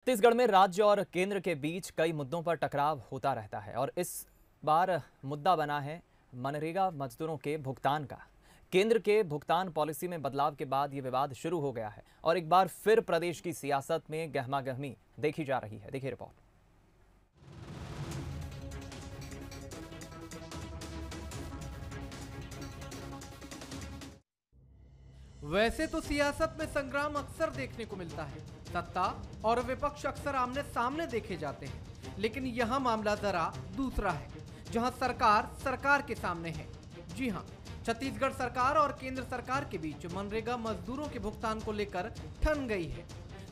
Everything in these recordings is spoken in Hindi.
छत्तीसगढ़ में राज्य और केंद्र के बीच कई मुद्दों पर टकराव होता रहता है और इस बार मुद्दा बना है मनरेगा मजदूरों के भुगतान का। केंद्र के भुगतान पॉलिसी में बदलाव के बाद ये विवाद शुरू हो गया है और एक बार फिर प्रदेश की सियासत में गहमागहमी देखी जा रही है। देखिए रिपोर्ट। वैसे तो सियासत में संग्राम अक्सर देखने को मिलता है, सत्ता और विपक्ष अक्सर आमने सामने देखे जाते हैं, लेकिन यहाँ मामला जरा दूसरा है, जहाँ सरकार के सामने है। जी हाँ, छत्तीसगढ़ सरकार और केंद्र सरकार के बीच मनरेगा मजदूरों के भुगतान को लेकर ठन गई है।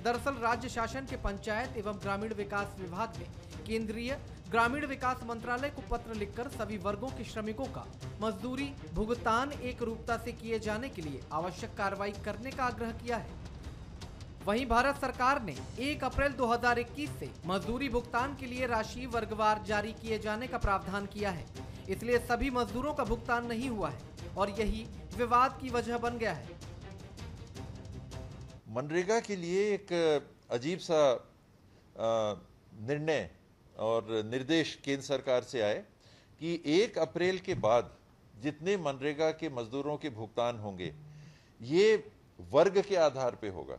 दरअसल राज्य शासन के पंचायत एवं ग्रामीण विकास विभाग ने केंद्रीय ग्रामीण विकास मंत्रालय को पत्र लिखकर सभी वर्गों के श्रमिकों का मजदूरी भुगतान एक रूपता से किए जाने के लिए आवश्यक कार्रवाई करने का आग्रह किया है। वहीं भारत सरकार ने 1 अप्रैल 2021 से मजदूरी भुगतान के लिए राशि वर्गवार जारी किए जाने का प्रावधान किया है, इसलिए सभी मजदूरों का भुगतान नहीं हुआ है और यही विवाद की वजह बन गया है। मनरेगा के लिए एक अजीब सा निर्णय और निर्देश केंद्र सरकार से आए कि 1 अप्रैल के बाद जितने मनरेगा के मजदूरों के भुगतान होंगे ये वर्ग के आधार पे होगा।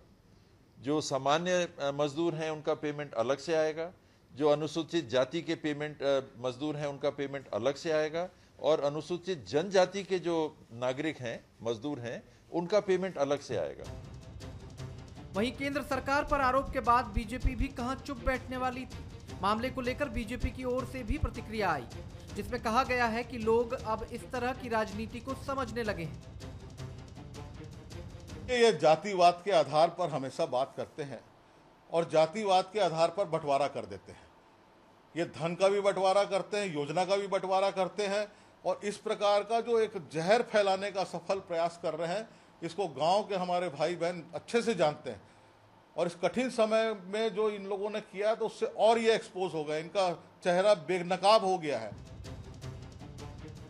जो सामान्य मजदूर हैं उनका पेमेंट अलग से आएगा, जो अनुसूचित जाति के मजदूर हैं उनका पेमेंट अलग से आएगा और अनुसूचित जनजाति के जो नागरिक हैं मजदूर हैं उनका पेमेंट अलग से आएगा। वहीं केंद्र सरकार पर आरोप के बाद बीजेपी भी कहां चुप बैठने वाली थी। मामले को लेकर बीजेपी की ओर से भी प्रतिक्रिया आई, जिसमें कहा गया है कि लोग अब इस तरह की राजनीति को समझने लगे हैं। ये जातिवाद के आधार पर हमेशा बात करते हैं और जातिवाद के आधार पर बंटवारा कर देते हैं। ये धन का भी बंटवारा करते हैं, योजना का भी बंटवारा करते हैं और इस प्रकार का जो एक जहर फैलाने का सफल प्रयास कर रहे हैं, इसको गांव के हमारे भाई बहन अच्छे से जानते हैं। और इस कठिन समय में जो इन लोगों ने किया तो उससे और ये एक्सपोज हो गया, इनका चेहरा बेनकाब हो गया है।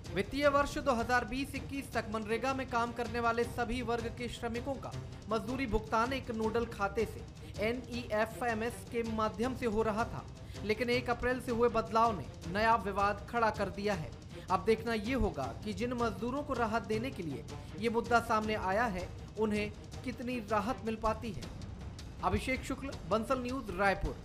वित्तीय वर्ष 2020-21 तक मनरेगा में काम करने वाले सभी वर्ग के श्रमिकों का मजदूरी भुगतान एक नोडल खाते से NEFMS के माध्यम से हो रहा था, लेकिन 1 अप्रैल से हुए बदलाव ने नया विवाद खड़ा कर दिया है। अब देखना ये होगा कि जिन मजदूरों को राहत देने के लिए ये मुद्दा सामने आया है उन्हें कितनी राहत मिल पाती है। अभिषेक शुक्ल, बंसल न्यूज, रायपुर।